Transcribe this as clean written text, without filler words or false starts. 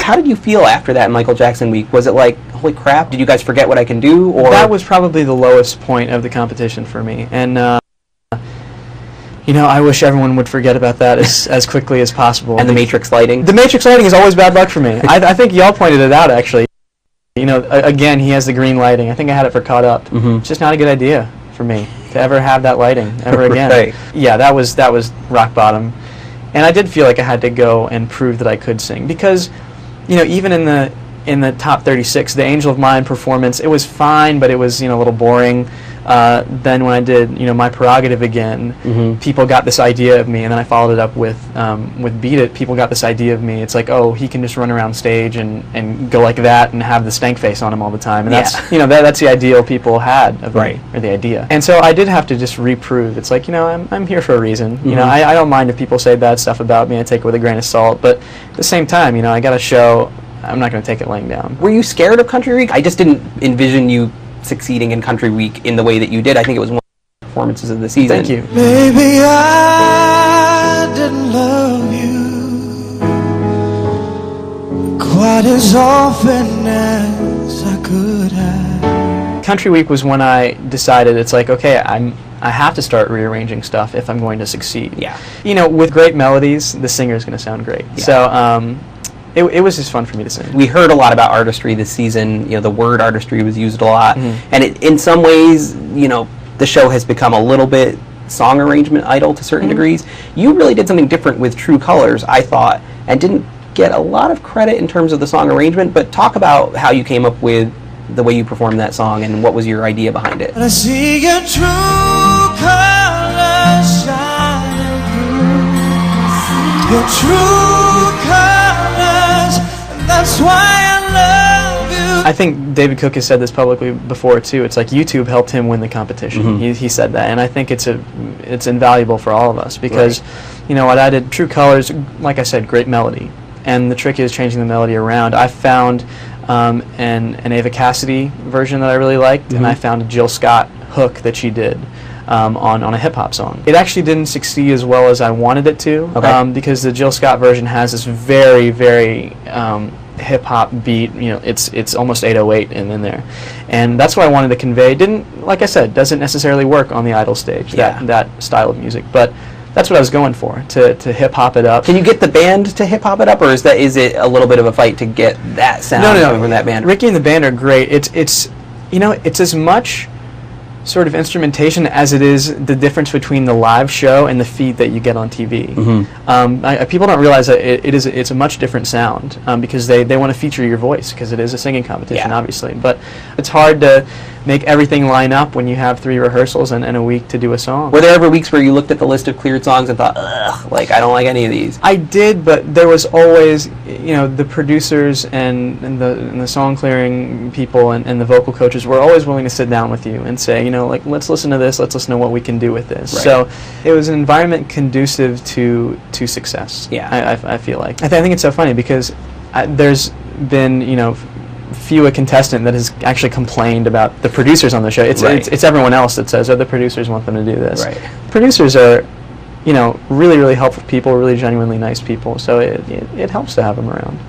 How did you feel after that Michael Jackson week? Was it like, holy crap, did you guys forget what I can do? Or that was probably the lowest point of the competition for me. And, I wish everyone would forget about that as quickly as possible. And the Matrix lighting? The Matrix lighting is always bad luck for me. I think y'all pointed it out, actually. Again, he has the green lighting. I think I had it for Caught Up. It's just not a good idea for me to ever have that lighting ever again. Right. Yeah, that was rock bottom. And I did feel like I had to go and prove that I could sing because, even in the top 36, the Angel of Mine performance, it was fine, but it was a little boring. Then when I did My Prerogative again, people got this idea of me, and then I followed it up with Beat It. People got this idea of me. It's like, oh, he can just run around stage and go like that and have the stank face on him all the time, and that's that's the ideal people had of me, or the idea. And so I did have to just reprove. It's like I'm here for a reason. I don't mind if people say bad stuff about me. I take it with a grain of salt, but at the same time, I got to show I'm not going to take it laying down. Were you scared of Country Week? I just didn't envision you succeeding in Country Week in the way that you did. I think it was one of the performances of the season. Thank you. Maybe I didn't love you quite as often as I could have. Country Week was when I decided it's like, okay, I have to start rearranging stuff if I'm going to succeed. Yeah. With great melodies, the singer's going to sound great. Yeah. So it was just fun for me to sing. We heard a lot about artistry this season. The word artistry was used a lot. And in some ways, the show has become a little bit song arrangement idol to certain degrees. You really did something different with True Colors, I thought, and didn't get a lot of credit in terms of the song arrangement, but talk about how you came up with the way you performed that song and what was your idea behind it. And I see your true colors shining through. Your true colors, and that's why I love you. I think David Cook has said this publicly before too. It's like YouTube helped him win the competition. He said that, and I think it's invaluable for all of us because, what I did, True Colors, like I said, great melody, and the trick is changing the melody around. I found an Ava Cassidy version that I really liked, and I found a Jill Scott hook that she did on a hip-hop song. It actually didn't succeed as well as I wanted it to, because the Jill Scott version has this very, very hip-hop beat. It's almost 808 in there, and that's what I wanted to convey. Didn't, like I said, doesn't necessarily work on the Idol stage, that style of music, but that's what I was going for, to hip-hop it up. Can you get the band to hip-hop it up, or is it a little bit of a fight to get that sound coming from that band? Ricky and the band are great. It's as much sort of instrumentation as it is the difference between the live show and the feed that you get on TV. People don't realize that it's a much different sound because they want to feature your voice because it is a singing competition, obviously. But it's hard to make everything line up when you have 3 rehearsals and a week to do a song. Were there ever weeks where you looked at the list of cleared songs and thought, ugh, I don't like any of these? I did, but there was always, the producers and the song clearing people and the vocal coaches were always willing to sit down with you and say, let's listen to this, let's listen to what we can do with this. Right. So it was an environment conducive to success. Yeah. I feel like. I think it's so funny because there's been, few a contestant that has actually complained about the producers on the show. It's everyone else that says, the producers want them to do this. Right. Producers are, really, really helpful people, really genuinely nice people, so it helps to have them around.